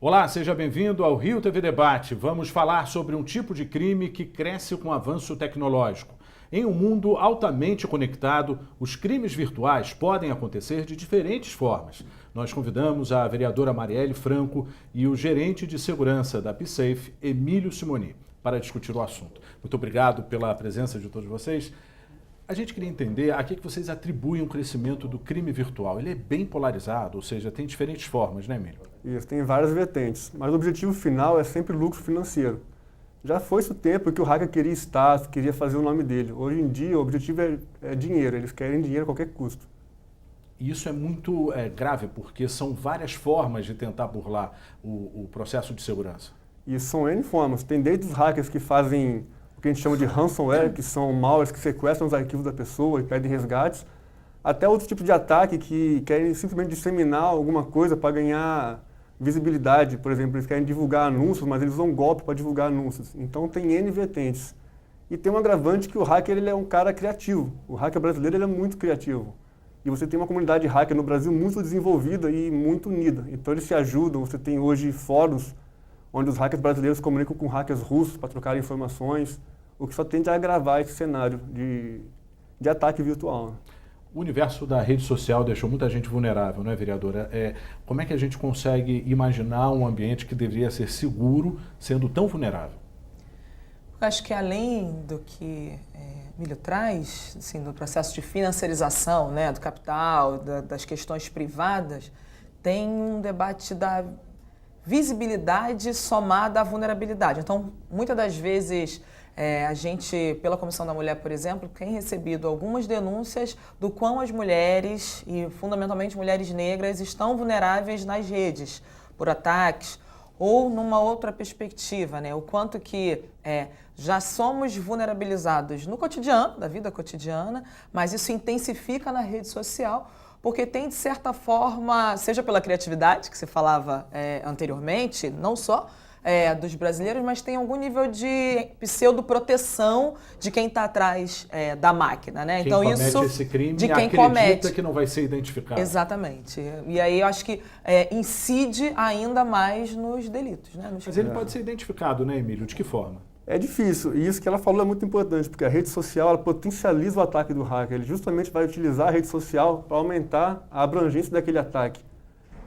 Olá, seja bem-vindo ao Rio TV Debate. Vamos falar sobre um tipo de crime que cresce com o avanço tecnológico. Em um mundo altamente conectado, os crimes virtuais podem acontecer de diferentes formas. Nós convidamos a vereadora Marielle Franco e o gerente de segurança da PSafe, Emílio Simoni, para discutir o assunto. Muito obrigado pela presença de todos vocês. A gente queria entender a que vocês atribuem o crescimento do crime virtual. Ele é bem polarizado, ou seja, tem diferentes formas, né, Emílio? Isso, tem várias vertentes, mas o objetivo final é sempre lucro financeiro. Já foi-se o tempo que o hacker queria status, queria fazer o nome dele. Hoje em dia o objetivo é dinheiro, eles querem dinheiro a qualquer custo. E isso é muito grave, porque são várias formas de tentar burlar o processo de segurança. E são N formas, tem desde os hackers que fazem o que a gente chama de ransomware, que são malwares que sequestram os arquivos da pessoa e pedem resgates, até outros tipos de ataque que querem simplesmente disseminar alguma coisa para ganhar visibilidade. Por exemplo, eles querem divulgar anúncios, mas eles usam golpe para divulgar anúncios. Então tem N vertentes. E tem um agravante que o hacker ele é um cara criativo. O hacker brasileiro ele é muito criativo. E você tem uma comunidade hacker no Brasil muito desenvolvida e muito unida. Então eles se ajudam. Você tem hoje fóruns onde os hackers brasileiros comunicam com hackers russos para trocar informações, o que só tende a agravar esse cenário de ataque virtual. O universo da rede social deixou muita gente vulnerável, não é, vereadora? Como é que a gente consegue imaginar um ambiente que deveria ser seguro sendo tão vulnerável? Eu acho que além do que Emílio traz, assim, do processo de financiarização, né, do capital, das questões privadas, tem um debate da visibilidade somada à vulnerabilidade. Então, muitas das vezes, a gente, pela Comissão da Mulher, por exemplo, tem recebido algumas denúncias do quão as mulheres, e fundamentalmente mulheres negras, estão vulneráveis nas redes por ataques, ou numa outra perspectiva, né? O quanto que já somos vulnerabilizados no cotidiano, da vida cotidiana, mas isso intensifica na rede social, porque tem, de certa forma, seja pela criatividade, que você falava anteriormente, não só dos brasileiros, mas tem algum nível de pseudoproteção de quem está atrás da máquina, né? Quem então comete isso esse crime de quem acredita comete que não vai ser identificado. Exatamente. E aí eu acho que incide ainda mais nos delitos, né? Mas ele pode ser identificado, né, Emílio? De que forma? É difícil, e isso que ela falou é muito importante, porque a rede social ela potencializa o ataque do hacker. Ele justamente vai utilizar a rede social para aumentar a abrangência daquele ataque.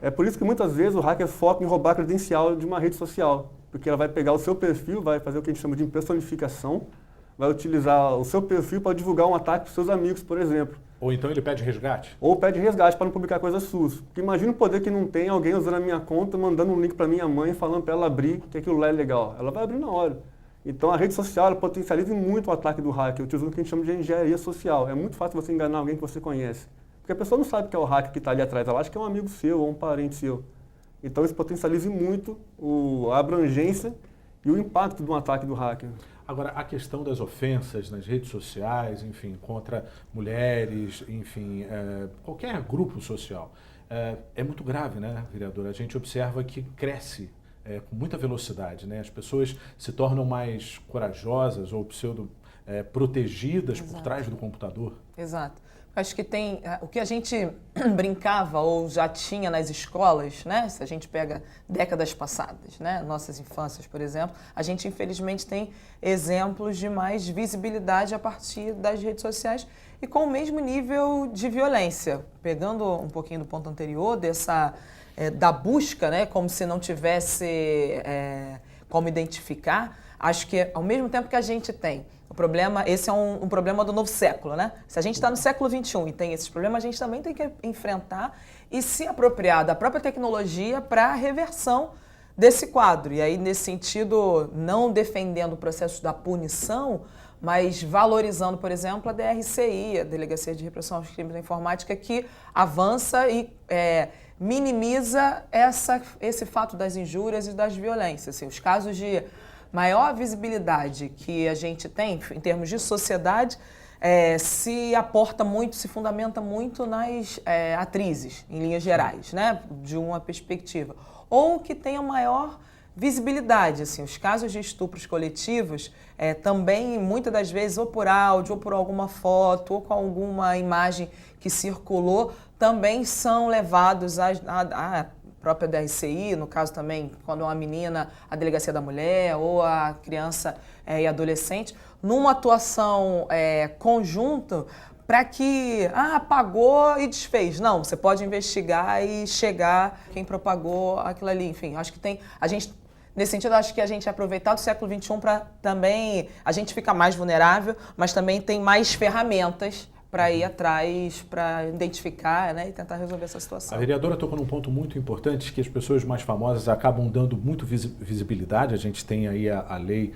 É por isso que muitas vezes o hacker foca em roubar a credencial de uma rede social, porque ela vai pegar o seu perfil, vai fazer o que a gente chama de impersonificação, vai utilizar o seu perfil para divulgar um ataque para os seus amigos, por exemplo. Ou então ele pede resgate? Ou pede resgate para não publicar coisas suas. Porque imagina o poder que não tem alguém usando a minha conta, mandando um link para minha mãe, falando para ela abrir, que aquilo lá é legal. Ela vai abrir na hora. Então a rede social ela potencializa muito o ataque do hacker, utilizando o que a gente chama de engenharia social. É muito fácil você enganar alguém que você conhece. Porque a pessoa não sabe que é o hacker que está ali atrás, ela acha que é um amigo seu ou um parente seu. Então isso potencializa muito a abrangência e o impacto de um ataque do hacker. Agora, a questão das ofensas nas redes sociais, enfim, contra mulheres, enfim, qualquer grupo social, é muito grave, né, vereadora? A gente observa que cresce com muita velocidade, né? As pessoas se tornam mais corajosas ou protegidas por trás do computador. Exato. Acho que tem o que a gente brincava ou já tinha nas escolas, né? Se a gente pega décadas passadas, né? Nossas infâncias, por exemplo, a gente infelizmente tem exemplos de mais visibilidade a partir das redes sociais e com o mesmo nível de violência. Pegando um pouquinho do ponto anterior da busca, né? Como se não tivesse como identificar. Acho que ao mesmo tempo que a gente tem o problema, esse é um problema do novo século, né? Se a gente está no século XXI e tem esses problemas, a gente também tem que enfrentar e se apropriar da própria tecnologia para a reversão desse quadro. E aí, nesse sentido, não defendendo o processo da punição, mas valorizando, por exemplo, a DRCI, a Delegacia de Repressão aos Crimes da Informática, que avança e minimiza esse fato das injúrias e das violências. Assim, os casos de maior visibilidade que a gente tem em termos de sociedade se aporta muito, se fundamenta muito nas atrizes, em linhas gerais, né? De uma perspectiva. Ou que tenha maior visibilidade, assim, os casos de estupros coletivos também, muitas das vezes, ou por áudio, ou por alguma foto, ou com alguma imagem que circulou, também são levados a própria DRCI, no caso também, quando é uma menina, a Delegacia da Mulher, ou a criança e adolescente, numa atuação conjunta, para que, apagou e desfez. Não, você pode investigar e chegar quem propagou aquilo ali. Enfim, acho que nesse sentido, acho que a gente aproveitar do século XXI para também, a gente fica mais vulnerável, mas também tem mais ferramentas para ir atrás, para identificar, né, e tentar resolver essa situação. A vereadora tocou num ponto muito importante, que as pessoas mais famosas acabam dando muito visibilidade. A gente tem aí a lei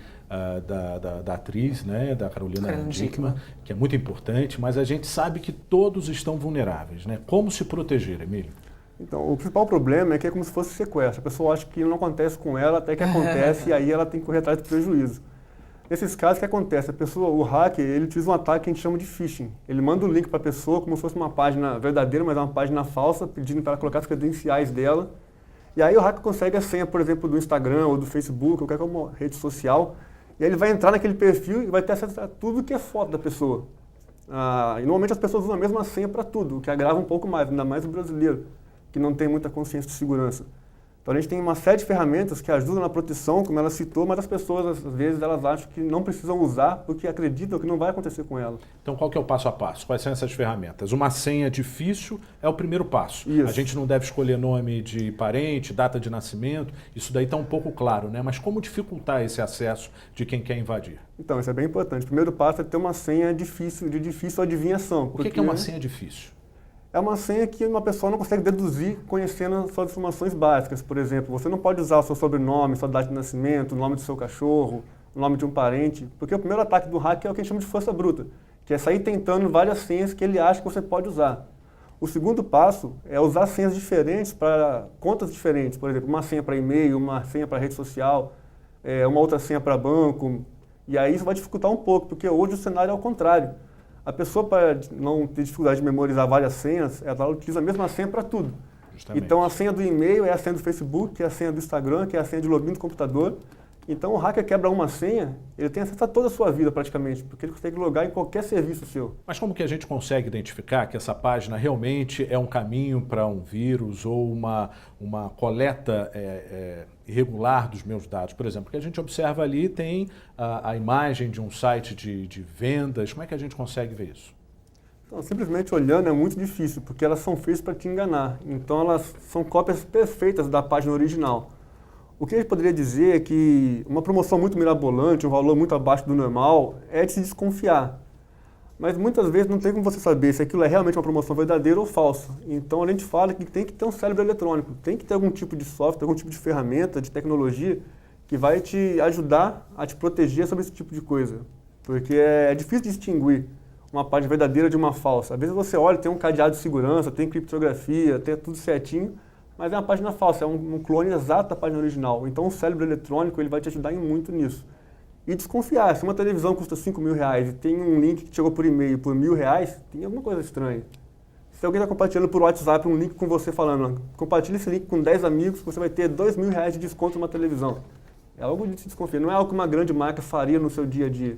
da atriz, né, da Carolina Dickmann, que é muito importante, mas a gente sabe que todos estão vulneráveis, né? Como se proteger, Emílio? Então, o principal problema é que é como se fosse sequestro. A pessoa acha que não acontece com ela, até que acontece, e aí ela tem que correr atrás do prejuízo. Nesses casos, o que acontece? O hacker, ele utiliza um ataque que a gente chama de phishing. Ele manda o link para a pessoa como se fosse uma página verdadeira, mas é uma página falsa, pedindo para ela colocar as credenciais dela. E aí o hacker consegue a senha, por exemplo, do Instagram ou do Facebook, ou qualquer rede social, e aí ele vai entrar naquele perfil e vai ter acesso a tudo que é foto da pessoa. E normalmente as pessoas usam a mesma senha para tudo, o que agrava um pouco mais, ainda mais o brasileiro, que não tem muita consciência de segurança. Então a gente tem uma série de ferramentas que ajudam na proteção, como ela citou, mas as pessoas, às vezes, elas acham que não precisam usar porque acreditam que não vai acontecer com ela. Então qual que é o passo a passo? Quais são essas ferramentas? Uma senha difícil é o primeiro passo. Isso. A gente não deve escolher nome de parente, data de nascimento, isso daí está um pouco claro, né? Mas como dificultar esse acesso de quem quer invadir? Então, isso é bem importante. O primeiro passo é ter uma senha de difícil adivinhação. O que é uma senha difícil? É uma senha que uma pessoa não consegue deduzir conhecendo suas informações básicas. Por exemplo, você não pode usar o seu sobrenome, sua data de nascimento, o nome do seu cachorro, o nome de um parente, porque o primeiro ataque do hacker é o que a gente chama de força bruta, que é sair tentando várias senhas que ele acha que você pode usar. O segundo passo é usar senhas diferentes para contas diferentes. Por exemplo, uma senha para e-mail, uma senha para rede social, uma outra senha para banco. E aí isso vai dificultar um pouco, porque hoje o cenário é o contrário. A pessoa, para não ter dificuldade de memorizar várias senhas, ela utiliza a mesma senha para tudo. Justamente. Então, a senha do e-mail é a senha do Facebook, que é a senha do Instagram, que é a senha de login do computador. Então, o hacker quebra uma senha, ele tem acesso a toda a sua vida praticamente, porque ele consegue logar em qualquer serviço seu. Mas como que a gente consegue identificar que essa página realmente é um caminho para um vírus ou uma coleta irregular dos meus dados? Por exemplo, porque a gente observa ali, tem a imagem de um site de vendas. Como é que a gente consegue ver isso? Então, simplesmente olhando é muito difícil, porque elas são feitas para te enganar. Então, elas são cópias perfeitas da página original. O que a gente poderia dizer é que uma promoção muito mirabolante, um valor muito abaixo do normal, é de se desconfiar. Mas muitas vezes não tem como você saber se aquilo é realmente uma promoção verdadeira ou falsa. Então a gente fala que tem que ter um cérebro eletrônico, tem que ter algum tipo de software, algum tipo de ferramenta, de tecnologia que vai te ajudar a te proteger sobre esse tipo de coisa. Porque é difícil distinguir uma página verdadeira de uma falsa. Às vezes você olha, tem um cadeado de segurança, tem criptografia, tem tudo certinho, mas é uma página falsa, é um clone exato da página original. Então o cérebro eletrônico ele vai te ajudar muito nisso. E desconfiar, se uma televisão custa R$5.000 e tem um link que chegou por e-mail por R$1.000, tem alguma coisa estranha. Se alguém está compartilhando por WhatsApp um link com você falando, compartilhe esse link com 10 amigos que você vai ter R$2.000 de desconto numa televisão. É algo de se desconfiar, não é algo que uma grande marca faria no seu dia a dia.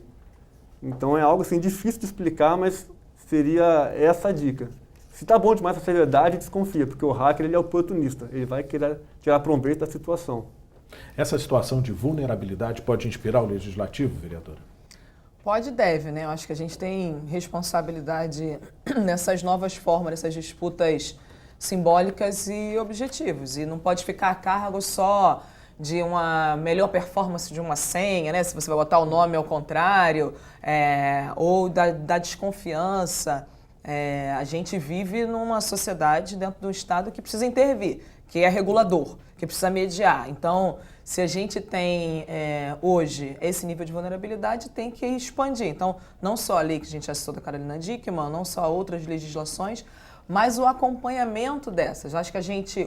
Então é algo assim difícil de explicar, mas seria essa a dica. Se está bom demais para ser verdade, desconfia, porque o hacker ele é oportunista, ele vai querer tirar proveito da situação. Essa situação de vulnerabilidade pode inspirar o legislativo, vereadora? Pode e deve, né? Eu acho que a gente tem responsabilidade nessas novas formas, nessas disputas simbólicas e objetivos. E não pode ficar a cargo só de uma melhor performance de uma senha, né? Se você vai botar o nome ao contrário, ou da desconfiança. A gente vive numa sociedade dentro do Estado que precisa intervir, que é regulador, que precisa mediar. Então, se a gente tem hoje esse nível de vulnerabilidade, tem que expandir. Então, não só a lei que a gente já citou da Carolina Dickmann, não só outras legislações, mas o acompanhamento dessas. Acho que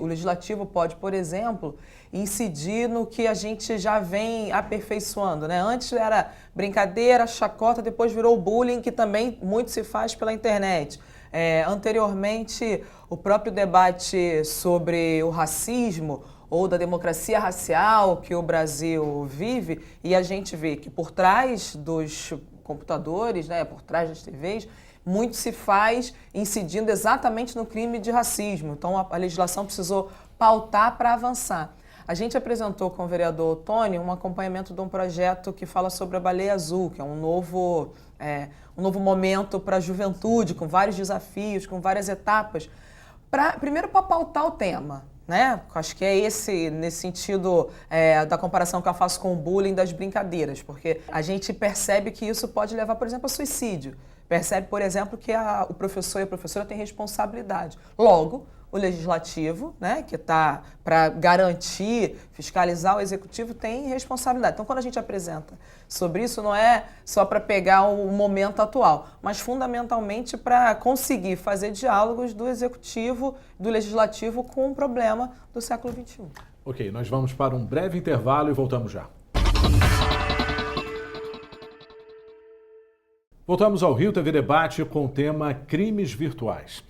o legislativo pode, por exemplo, incidir no que a gente já vem aperfeiçoando, né? Antes era brincadeira, chacota, depois virou bullying, que também muito se faz pela internet. Anteriormente, o próprio debate sobre o racismo ou da democracia racial que o Brasil vive, e a gente vê que por trás dos computadores, né, por trás das TVs, muito se faz incidindo exatamente no crime de racismo. Então, a legislação precisou pautar para avançar. A gente apresentou com o vereador Tony um acompanhamento de um projeto que fala sobre a Baleia Azul, que é um novo momento para a juventude, com vários desafios, com várias etapas. Primeiro para pautar o tema, né? Acho que é nesse sentido da comparação que eu faço com o bullying, das brincadeiras, porque a gente percebe que isso pode levar, por exemplo, a suicídio. Percebe, por exemplo, que o professor e a professora têm responsabilidade. Logo, o legislativo, né, que está para garantir, fiscalizar o executivo, tem responsabilidade. Então, quando a gente apresenta sobre isso, não é só para pegar o momento atual, mas fundamentalmente para conseguir fazer diálogos do executivo, do legislativo com o problema do século XXI. Ok, nós vamos para um breve intervalo e voltamos já. Voltamos ao Rio TV Debate com o tema crimes virtuais.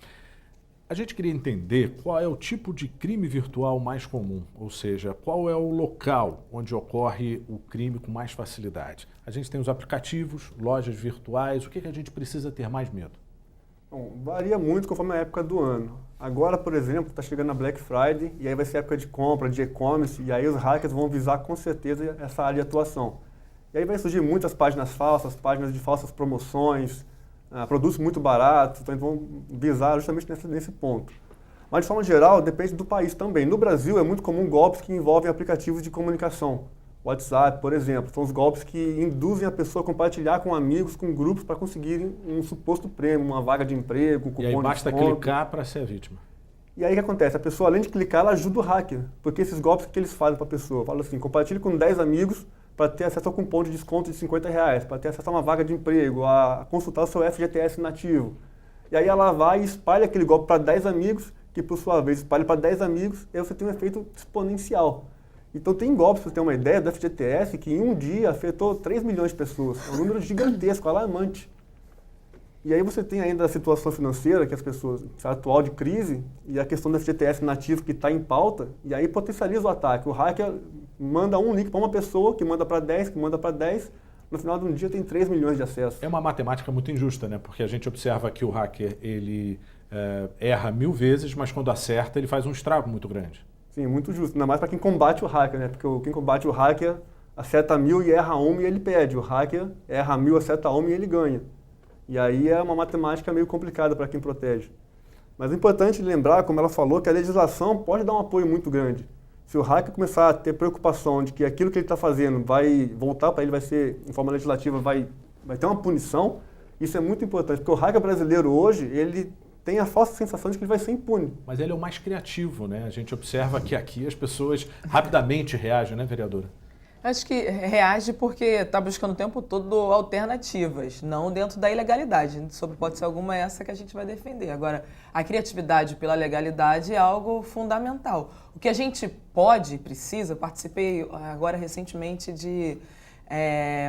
A gente queria entender qual é o tipo de crime virtual mais comum, ou seja, qual é o local onde ocorre o crime com mais facilidade. A gente tem os aplicativos, lojas virtuais, o que a gente precisa ter mais medo? Bom, varia muito conforme a época do ano. Agora, por exemplo, está chegando a Black Friday e aí vai ser época de compra, de e-commerce, e aí os hackers vão visar com certeza essa área de atuação. E aí vai surgir muitas páginas falsas, páginas de falsas promoções, produtos muito baratos, então eles vão visar justamente nesse ponto. Mas, de forma geral, depende do país também. No Brasil, é muito comum golpes que envolvem aplicativos de comunicação. WhatsApp, por exemplo, são os golpes que induzem a pessoa a compartilhar com amigos, com grupos, para conseguirem um suposto prêmio, uma vaga de emprego, um cupom de desconto. E aí basta clicar para ser a vítima. E aí o que acontece? A pessoa, além de clicar, ela ajuda o hacker. Porque esses golpes que eles fazem para a pessoa? Falam assim, compartilhe com 10 amigos para ter acesso ao cupom de desconto de R$50, para ter acesso a uma vaga de emprego, a consultar o seu FGTS nativo. E aí ela vai e espalha aquele golpe para 10 amigos, que por sua vez espalha para 10 amigos, e aí você tem um efeito exponencial. Então tem golpes, para você ter uma ideia, do FGTS, que em um dia afetou 3 milhões de pessoas. É um número gigantesco, alarmante. E aí você tem ainda a situação financeira, que as pessoas, a atual de crise, e a questão do FGTS nativo que está em pauta, e aí potencializa o ataque. O hacker manda um link para uma pessoa, que manda para 10, que manda para 10, no final de um dia tem 3 milhões de acessos. É uma matemática muito injusta, né? Porque a gente observa que o hacker, ele erra 1000 vezes, mas quando acerta, ele faz um estrago muito grande. Sim, muito justo. Ainda mais para quem combate o hacker, né? Porque quem combate o hacker acerta 1000 e erra 1 e ele perde. O hacker erra 1000, acerta 1 e ele ganha. E aí é uma matemática meio complicada para quem protege. Mas é importante lembrar, como ela falou, que a legislação pode dar um apoio muito grande. Se o hacker começar a ter preocupação de que aquilo que ele está fazendo vai voltar para ele, vai ser, em forma legislativa, vai ter uma punição, isso é muito importante. Porque o hacker brasileiro hoje, ele tem a falsa sensação de que ele vai ser impune. Mas ele é o mais criativo, né? A gente observa que aqui as pessoas rapidamente reagem, né, vereadora? Acho que reage porque está buscando o tempo todo alternativas, não dentro da ilegalidade. Sob hipótese alguma, é essa que a gente vai defender. Agora, a criatividade pela legalidade é algo fundamental. O que a gente pode e precisa, eu participei agora recentemente de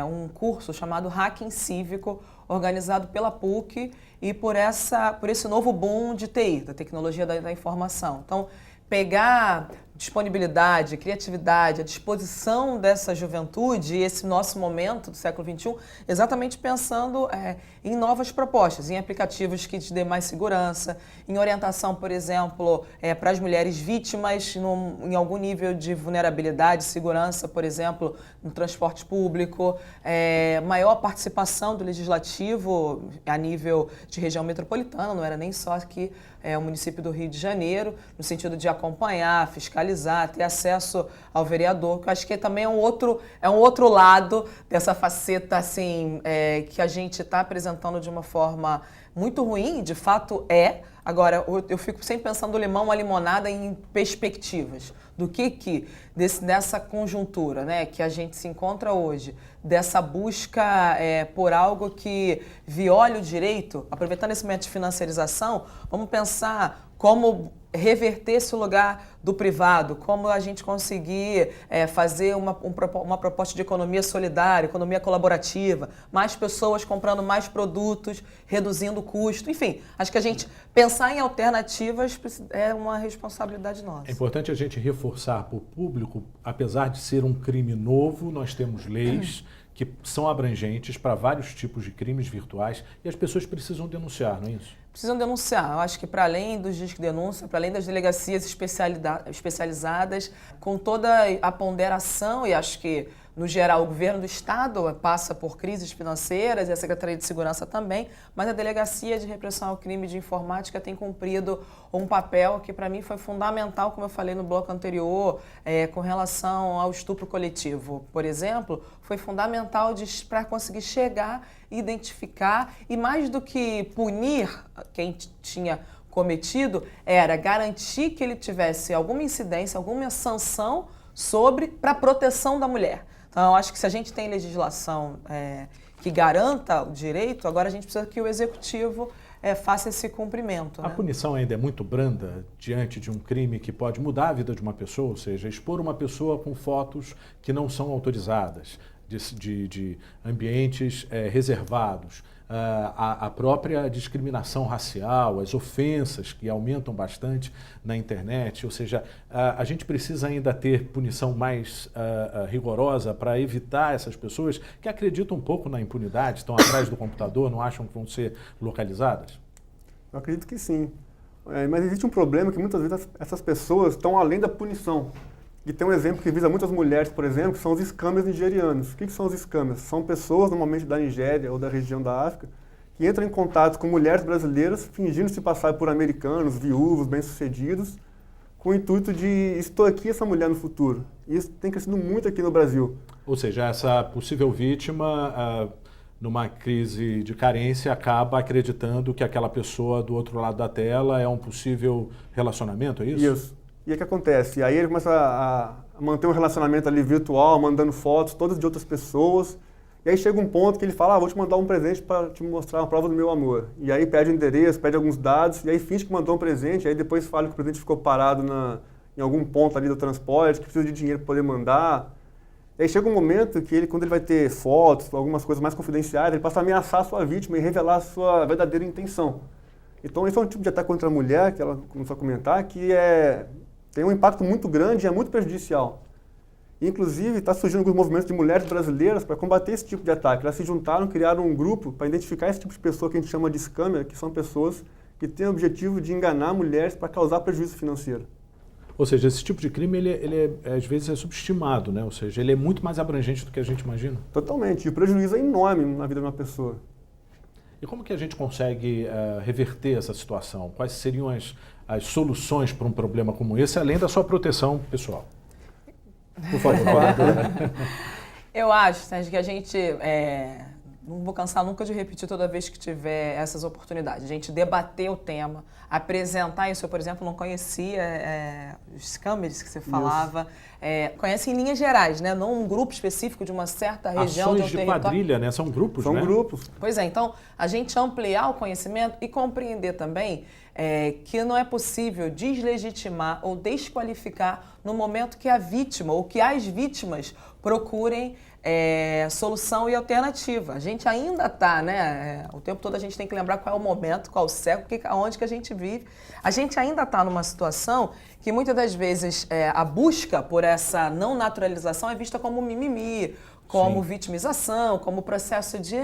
um curso chamado Hacking Cívico, organizado pela PUC e por esse novo boom de TI, da tecnologia da informação. Então, pegar disponibilidade, criatividade, a disposição dessa juventude e esse nosso momento do século XXI, exatamente pensando em novas propostas, em aplicativos que te dê mais segurança, em orientação, por exemplo, para as mulheres vítimas em algum nível de vulnerabilidade, segurança, por exemplo, no transporte público, maior participação do legislativo a nível de região metropolitana, não era nem só aqui o município do Rio de Janeiro, no sentido de acompanhar, fiscalizar, ter acesso ao vereador, que eu acho que também é um outro lado dessa faceta assim, que a gente está apresentando de uma forma muito ruim, de fato é. Agora, eu fico sempre pensando limão a limonada em perspectivas do que dessa conjuntura, né, que a gente se encontra hoje, dessa busca por algo que viole o direito, aproveitando esse método de financiarização, vamos pensar como reverter esse lugar do privado, como a gente conseguir fazer uma proposta de economia solidária, economia colaborativa, mais pessoas comprando mais produtos, reduzindo o custo, enfim, acho que a gente pensar em alternativas é uma responsabilidade nossa. É importante a gente reforçar para o público, apesar de ser um crime novo, nós temos leis que são abrangentes para vários tipos de crimes virtuais e as pessoas precisam denunciar, não é isso? Precisam denunciar. Eu acho que para além dos discos de denúncia, para além das delegacias especializadas, com toda a ponderação, e acho que, no geral, o governo do Estado passa por crises financeiras e a Secretaria de Segurança também, mas a Delegacia de Repressão ao Crime de Informática tem cumprido um papel que, para mim, foi fundamental, como eu falei no bloco anterior, com relação ao estupro coletivo. Por exemplo, foi fundamental para conseguir chegar, identificar e, mais do que punir quem tinha cometido, era garantir que ele tivesse alguma incidência, alguma sanção para a proteção da mulher. Então, eu acho que se a gente tem legislação que garanta o direito, agora a gente precisa que o Executivo faça esse cumprimento. A punição ainda é muito branda diante de um crime que pode mudar a vida de uma pessoa, ou seja, expor uma pessoa com fotos que não são autorizadas, de ambientes reservados, a própria discriminação racial, as ofensas que aumentam bastante na internet, ou seja, a gente precisa ainda ter punição mais rigorosa para evitar essas pessoas que acreditam um pouco na impunidade, estão atrás do computador, não acham que vão ser localizadas? Eu acredito que sim. Mas existe um problema que muitas vezes essas pessoas estão além da punição. E tem um exemplo que visa muitas mulheres, por exemplo, que são os scammers nigerianos. O que são os scammers? São pessoas, normalmente da Nigéria ou da região da África, que entram em contato com mulheres brasileiras, fingindo se passar por americanos, viúvos, bem-sucedidos, com o intuito de extorquir essa mulher no futuro. E isso tem crescido muito aqui no Brasil. Ou seja, essa possível vítima, numa crise de carência, acaba acreditando que aquela pessoa do outro lado da tela é um possível relacionamento, é isso? Isso. E aí o que acontece? Aí ele começa a manter um relacionamento ali virtual, mandando fotos, todas de outras pessoas. E aí chega um ponto que ele fala, vou te mandar um presente para te mostrar uma prova do meu amor. E aí pede o endereço, pede alguns dados, e aí finge que mandou um presente, e aí depois fala que o presente ficou parado em algum ponto ali do transporte, que precisa de dinheiro para poder mandar. E aí chega um momento que ele, quando ele vai ter fotos, algumas coisas mais confidenciais, ele passa a ameaçar a sua vítima e revelar a sua verdadeira intenção. Então esse é um tipo de ataque contra a mulher, que ela começou a comentar, que tem um impacto muito grande e é muito prejudicial. Inclusive, está surgindo alguns movimentos de mulheres brasileiras para combater esse tipo de ataque. Elas se juntaram, criaram um grupo para identificar esse tipo de pessoa que a gente chama de scammer, que são pessoas que têm o objetivo de enganar mulheres para causar prejuízo financeiro. Ou seja, esse tipo de crime, ele às vezes é subestimado, né? Ou seja, ele é muito mais abrangente do que a gente imagina. Totalmente. E o prejuízo é enorme na vida de uma pessoa. E como que a gente consegue reverter essa situação? Quais seriam as soluções para um problema como esse, além da sua proteção pessoal? Por favor. Eu acho, Sérgio, que a gente... não vou cansar nunca de repetir toda vez que tiver essas oportunidades. A gente debater o tema, apresentar isso. Eu, por exemplo, não conhecia os scammers que você falava. Conhece em linhas gerais, né? Não um grupo específico de uma certa região. Ações de quadrilha, né? São grupos, né? São grupos. Pois é, então a gente ampliar o conhecimento e compreender também que não é possível deslegitimar ou desqualificar no momento que a vítima ou que as vítimas procurem solução e alternativa. A gente ainda está, né? O tempo todo a gente tem que lembrar qual é o momento, qual o século, aonde que a gente vive. A gente ainda está numa situação que muitas das vezes a busca por essa não naturalização é vista como mimimi, como Sim. vitimização, como processo de,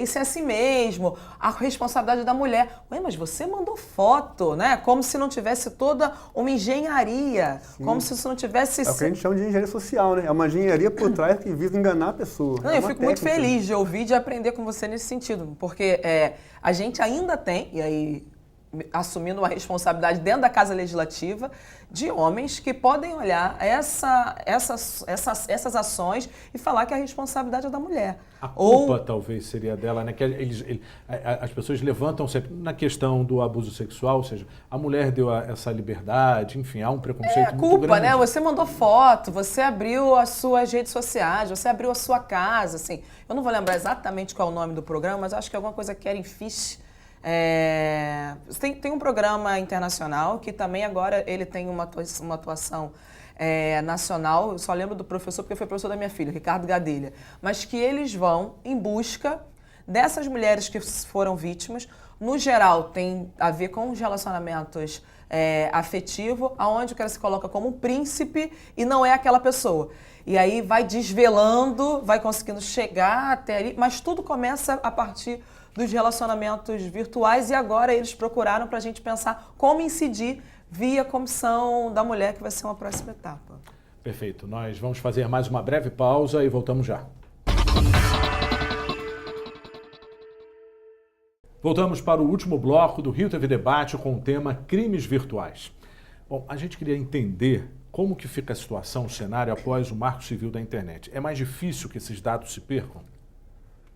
isso é assim mesmo, a responsabilidade da mulher. Ué, mas você mandou foto, né? Como se não tivesse toda uma engenharia, Sim. como se isso não tivesse... É o que a gente chama de engenharia social, né? É uma engenharia por trás que visa enganar a pessoa. Não, eu fico muito feliz de ouvir e de aprender com você nesse sentido, porque a gente ainda tem, e aí assumindo uma responsabilidade dentro da Casa Legislativa, de homens que podem olhar essas ações e falar que a responsabilidade é da mulher. A culpa talvez seria dela, né? Que as pessoas levantam sempre na questão do abuso sexual, ou seja, a mulher deu essa liberdade, enfim, há um preconceito muito culpa, grande. Né? Você mandou foto, você abriu as suas redes sociais, você abriu a sua casa, assim. Eu não vou lembrar exatamente qual é o nome do programa, mas acho que é alguma coisa Karen Fish. Tem um programa internacional que também agora ele tem uma atuação nacional. Eu só lembro do professor porque foi professor da minha filha, Ricardo Gadelha. Mas que eles vão em busca dessas mulheres que foram vítimas. No geral, tem a ver com os relacionamentos afetivos, onde o cara se coloca como um príncipe e não é aquela pessoa. E aí vai desvelando, vai conseguindo chegar até ali, mas tudo começa a partir dos relacionamentos virtuais e agora eles procuraram para a gente pensar como incidir via Comissão da Mulher, que vai ser uma próxima etapa. Perfeito. Nós vamos fazer mais uma breve pausa e voltamos já. Voltamos para o último bloco do Rio TV Debate com o tema crimes virtuais. Bom, a gente queria entender como que fica a situação, o cenário após o Marco Civil da Internet. É mais difícil que esses dados se percam?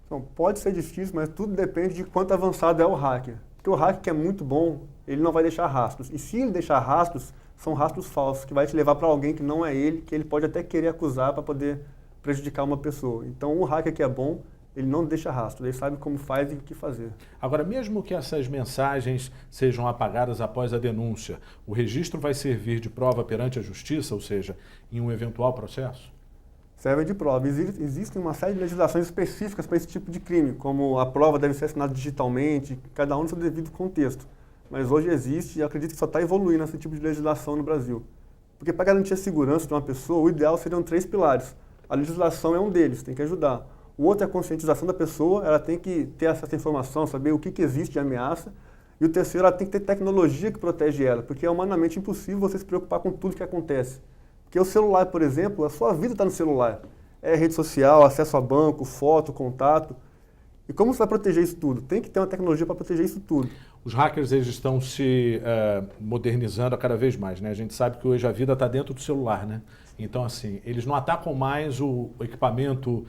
Então, pode ser difícil, mas tudo depende de quanto avançado é o hacker. Porque o hacker que é muito bom, ele não vai deixar rastros. E se ele deixar rastros, são rastros falsos, que vai te levar para alguém que não é ele, que ele pode até querer acusar para poder prejudicar uma pessoa. Então, o hacker que é bom, ele não deixa rastro, ele sabe como faz e o que fazer. Agora, mesmo que essas mensagens sejam apagadas após a denúncia, o registro vai servir de prova perante a justiça, ou seja, em um eventual processo? Serve de prova. Existem uma série de legislações específicas para esse tipo de crime, como a prova deve ser assinada digitalmente, cada um no seu devido contexto. Mas hoje existe e acredito que só está evoluindo esse tipo de legislação no Brasil. Porque para garantir a segurança de uma pessoa, o ideal seriam 3 pilares. A legislação é um deles, tem que ajudar. O outro é a conscientização da pessoa, ela tem que ter acesso à informação, saber o que existe de ameaça. E o terceiro, ela tem que ter tecnologia que protege ela, porque é humanamente impossível você se preocupar com tudo que acontece. Porque o celular, por exemplo, a sua vida está no celular. É rede social, acesso a banco, foto, contato. E como você vai proteger isso tudo? Tem que ter uma tecnologia para proteger isso tudo. Os hackers eles estão se modernizando a cada vez mais, né? A gente sabe que hoje a vida está dentro do celular, né? Então, assim, eles não atacam mais o equipamento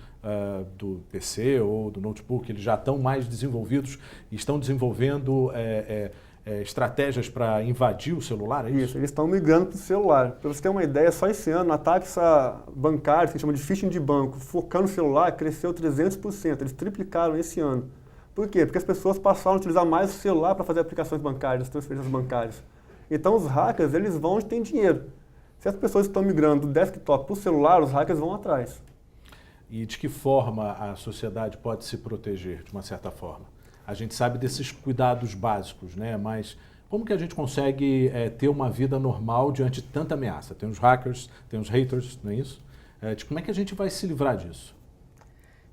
do PC ou do notebook, eles já estão mais desenvolvidos e estão desenvolvendo estratégias para invadir o celular, é isso? Isso, eles estão migrando para o celular. Para você ter uma ideia, só esse ano, ataques bancários, que a gente chama de phishing de banco, focando no celular, cresceu 300%. Eles triplicaram esse ano. Por quê? Porque as pessoas passaram a utilizar mais o celular para fazer aplicações bancárias, transferências bancárias. Então, os hackers, eles vão onde tem dinheiro. Se as pessoas estão migrando do desktop para o celular, os hackers vão atrás. E de que forma a sociedade pode se proteger, de uma certa forma? A gente sabe desses cuidados básicos, né? Mas como que a gente consegue ter uma vida normal diante de tanta ameaça? Tem os hackers, tem os haters, não é isso? Como é que a gente vai se livrar disso?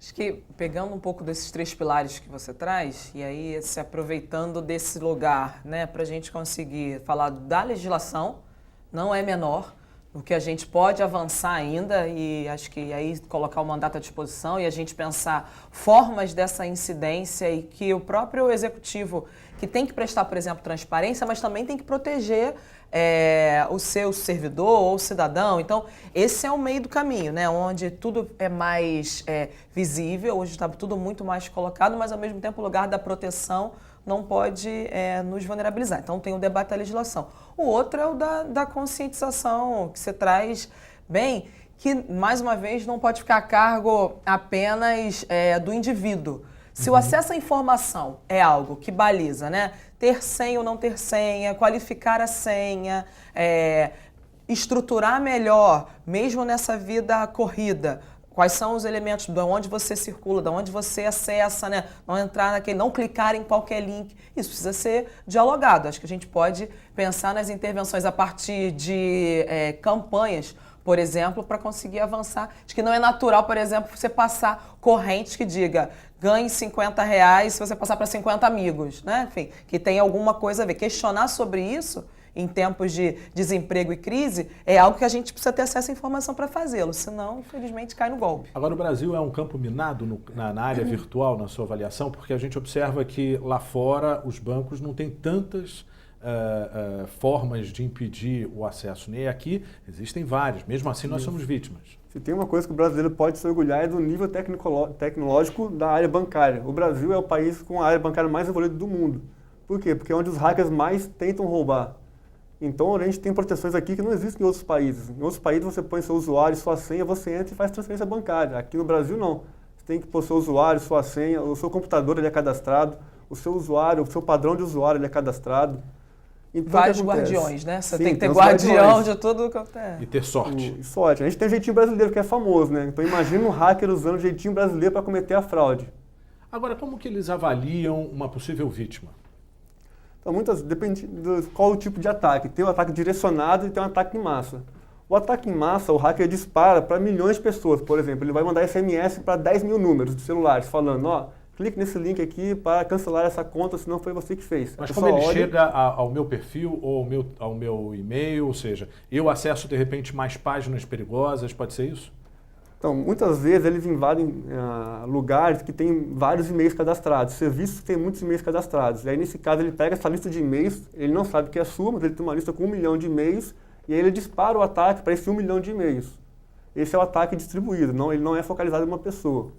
Acho que pegando um pouco desses 3 pilares que você traz, e aí se aproveitando desse lugar, né, para a gente conseguir falar da legislação, não é menor, o que a gente pode avançar ainda, e acho que aí colocar o mandato à disposição e a gente pensar formas dessa incidência e que o próprio executivo, que tem que prestar, por exemplo, transparência, mas também tem que proteger o seu servidor ou cidadão. Então, esse é o meio do caminho, né? Onde tudo é mais visível, hoje está tudo muito mais colocado, mas ao mesmo tempo o lugar da proteção não pode nos vulnerabilizar. Então, tem o debate da legislação. O outro é o da conscientização, que você traz bem, que, mais uma vez, não pode ficar a cargo apenas do indivíduo. Se o acesso à informação é algo que baliza, né? Ter senha ou não ter senha, qualificar a senha, estruturar melhor, mesmo nessa vida corrida, quais são os elementos de onde você circula, de onde você acessa, né? Não entrar naquele, não clicar em qualquer link. Isso precisa ser dialogado. Acho que a gente pode pensar nas intervenções a partir de campanhas, por exemplo, para conseguir avançar. Acho que não é natural, por exemplo, você passar correntes que diga ganhe R$50 se você passar para 50 amigos, né? Enfim, que tem alguma coisa a ver. Questionar sobre isso em tempos de desemprego e crise é algo que a gente precisa ter acesso à informação para fazê-lo, senão, infelizmente, cai no golpe. Agora, o Brasil é um campo minado na área virtual, na sua avaliação, porque a gente observa que lá fora os bancos não têm tantas formas de impedir o acesso. E aqui existem várias, mesmo assim nós somos vítimas. Se tem uma coisa que o brasileiro pode se orgulhar é do nível tecnológico da área bancária. O Brasil é o país com a área bancária mais evoluída do mundo. Por quê? Porque é onde os hackers mais tentam roubar. Então a gente tem proteções aqui que não existem em outros países. Em outros países você põe seu usuário, sua senha, você entra e faz transferência bancária. Aqui no Brasil não. Você tem que pôr seu usuário, sua senha, o seu computador ele é cadastrado, o seu usuário, o seu padrão de usuário ele é cadastrado. Então, vários guardiões, né? Você tem que ter guardião de tudo que acontece. E ter sorte. Sorte. A gente tem o jeitinho brasileiro que é famoso, né? Então imagina um hacker usando o jeitinho brasileiro para cometer a fraude. Agora, como que eles avaliam uma possível vítima? Então, depende de qual o tipo de ataque. Tem o ataque direcionado e tem o ataque em massa. O ataque em massa, o hacker dispara para milhões de pessoas, por exemplo. Ele vai mandar SMS para 10 mil números de celulares, falando, clique nesse link aqui para cancelar essa conta, se não foi você que fez. Mas como ele chega ao meu perfil ou ao meu e-mail, ou seja, eu acesso de repente mais páginas perigosas, pode ser isso? Então, muitas vezes eles invadem lugares que tem vários e-mails cadastrados, serviços que tem muitos e-mails cadastrados. E aí, nesse caso, ele pega essa lista de e-mails, ele não sabe que é sua, mas ele tem uma lista com 1 milhão de e-mails, e aí ele dispara o ataque para esse 1 milhão de e-mails. Esse é o ataque distribuído, ele não é focalizado em uma pessoa.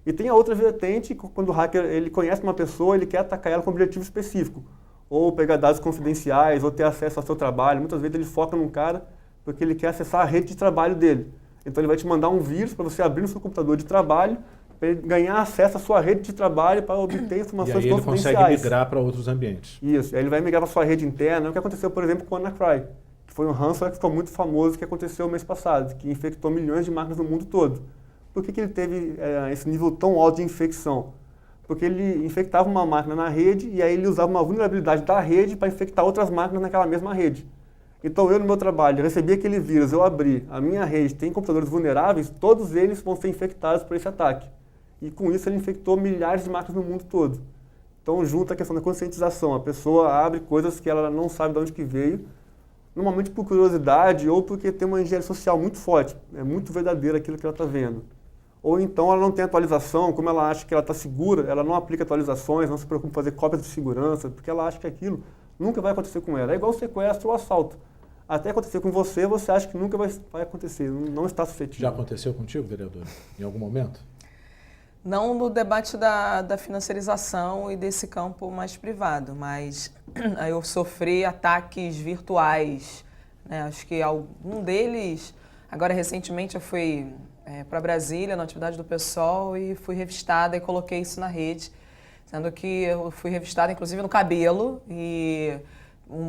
E tem a outra vertente, quando o hacker ele conhece uma pessoa, ele quer atacar ela com um objetivo específico. Ou pegar dados confidenciais, ou ter acesso ao seu trabalho. Muitas vezes ele foca num cara porque ele quer acessar a rede de trabalho dele. Então ele vai te mandar um vírus para você abrir no seu computador de trabalho, para ele ganhar acesso à sua rede de trabalho para obter informações confidenciais. E aí ele consegue migrar para outros ambientes. Isso, aí ele vai migrar para a sua rede interna. O que aconteceu, por exemplo, com o WannaCry, que foi um ransomware que ficou muito famoso, que aconteceu mês passado, que infectou milhões de máquinas no mundo todo. Por que ele teve esse nível tão alto de infecção? Porque ele infectava uma máquina na rede e aí ele usava uma vulnerabilidade da rede para infectar outras máquinas naquela mesma rede. Então eu no meu trabalho recebi aquele vírus, eu abri, a minha rede tem computadores vulneráveis, todos eles vão ser infectados por esse ataque. E com isso ele infectou milhares de máquinas no mundo todo. Então junta a questão da conscientização, a pessoa abre coisas que ela não sabe de onde que veio, normalmente por curiosidade ou porque tem uma engenharia social muito forte, é muito verdadeiro aquilo que ela está vendo. Ou então ela não tem atualização, como ela acha que ela está segura, ela não aplica atualizações, não se preocupa em fazer cópias de segurança, porque ela acha que aquilo nunca vai acontecer com ela. É igual sequestro ou assalto. Até acontecer com você, você acha que nunca vai acontecer, não está suscetível. Já aconteceu contigo, vereador, em algum momento? Não no debate da financiarização e desse campo mais privado, mas eu sofri ataques virtuais, né? Acho que algum deles, agora recentemente eu fui para Brasília, na atividade do PSOL, e fui revistada e coloquei isso na rede, sendo que eu fui revistada inclusive no cabelo, e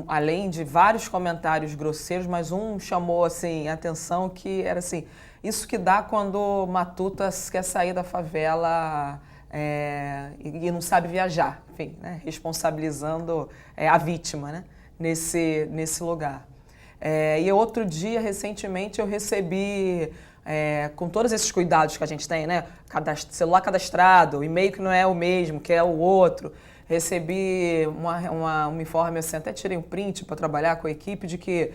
além de vários comentários grosseiros, mas um chamou assim, a atenção, que era assim, isso que dá quando Matuta quer sair da favela e não sabe viajar, enfim, né? Responsabilizando a vítima, né? nesse lugar. E outro dia, recentemente, eu recebi, com todos esses cuidados que a gente tem, né? Celular cadastrado, e-mail que não é o mesmo, que é o outro. Recebi um informe, assim, até tirei um print para trabalhar com a equipe, de que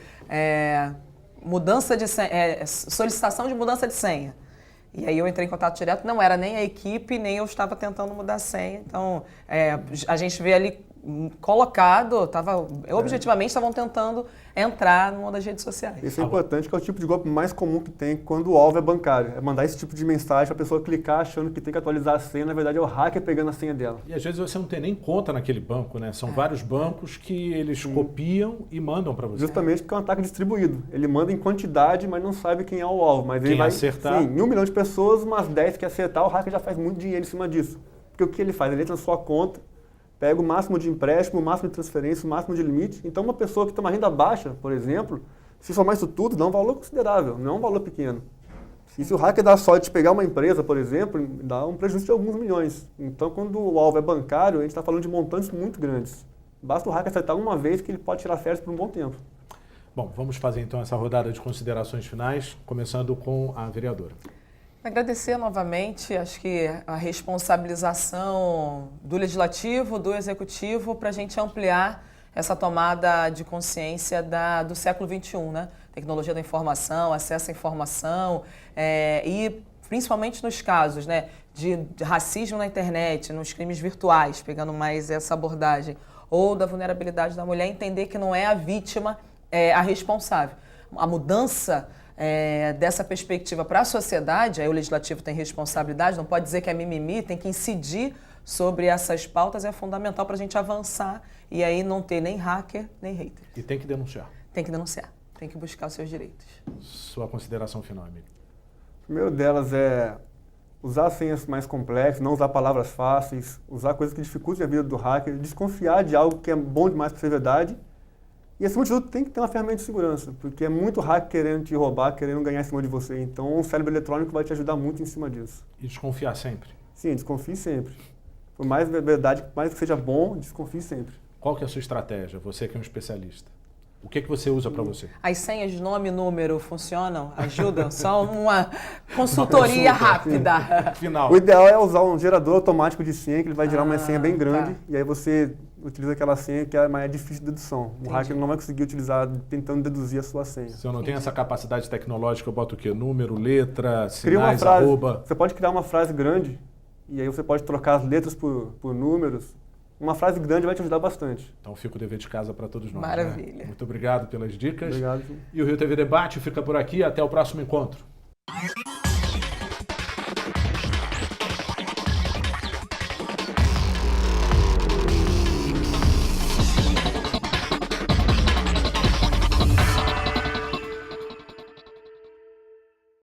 mudança de senha, solicitação de mudança de senha. E aí eu entrei em contato direto, não era nem a equipe, nem eu estava tentando mudar a senha. Então, a gente vê ali colocado, objetivamente estavam tentando entrar numa das redes sociais. Isso é importante, que é o tipo de golpe mais comum que tem quando o alvo é bancário. É mandar esse tipo de mensagem para a pessoa clicar achando que tem que atualizar a senha, na verdade é o hacker pegando a senha dela. E às vezes você não tem nem conta naquele banco, né? São vários bancos que eles copiam e mandam para você. Justamente porque é um ataque distribuído. Ele manda em quantidade, mas não sabe quem é o alvo. Mas ele vai acertar. Sim, 1 milhão de pessoas, umas 10 que acertar, o hacker já faz muito dinheiro em cima disso. Porque o que ele faz? Ele entra na sua conta, pega o máximo de empréstimo, o máximo de transferência, o máximo de limite. Então, uma pessoa que tem uma renda baixa, por exemplo, se somar isso tudo, dá um valor considerável, não é um valor pequeno. E se o hacker dá a sorte de pegar uma empresa, por exemplo, dá um prejuízo de alguns milhões. Então, quando o alvo é bancário, a gente está falando de montantes muito grandes. Basta o hacker acertar uma vez que ele pode tirar férias por um bom tempo. Bom, vamos fazer então essa rodada de considerações finais, começando com a vereadora. Agradecer novamente, acho que a responsabilização do Legislativo, do Executivo, para a gente ampliar essa tomada de consciência do século XXI, né? Tecnologia da informação, acesso à informação, e principalmente nos casos, né, de racismo na internet, nos crimes virtuais, pegando mais essa abordagem, ou da vulnerabilidade da mulher, entender que não é a vítima a responsável. A mudança dessa perspectiva para a sociedade, aí o Legislativo tem responsabilidade, não pode dizer que é mimimi, tem que incidir sobre essas pautas, é fundamental para a gente avançar e aí não ter nem hacker, nem hater. E tem que denunciar. Tem que denunciar, tem que buscar os seus direitos. Sua consideração final, amigo. O primeiro delas é usar senhas mais complexas, não usar palavras fáceis, usar coisas que dificultem a vida do hacker, desconfiar de algo que é bom demais para ser verdade. E, acima de tudo, tem que ter uma ferramenta de segurança, porque é muito hacker querendo te roubar, querendo ganhar em cima de você. Então, um cérebro eletrônico vai te ajudar muito em cima disso. E desconfiar sempre? Sim, desconfie sempre. Por mais verdade, mais que seja bom, desconfie sempre. Qual que é a sua estratégia, você que é um especialista? O que você usa para você? As senhas de nome e número funcionam? Ajudam? Só uma consultoria rápida. Final. O ideal é usar um gerador automático de senha, que ele vai gerar uma senha bem grande, e aí você utiliza aquela senha que é mais difícil de dedução. O hacker não vai conseguir utilizar tentando deduzir a sua senha. Se eu não tenho essa capacidade tecnológica, eu boto o quê? Número, letra, Cria uma sinais, frase. arroba? Você pode criar uma frase grande, e aí você pode trocar as letras por números. Uma frase grande vai te ajudar bastante. Então fica o dever de casa para todos nós. Maravilha. Né? Muito obrigado pelas dicas. Obrigado. E o Rio TV Debate fica por aqui. Até o próximo encontro.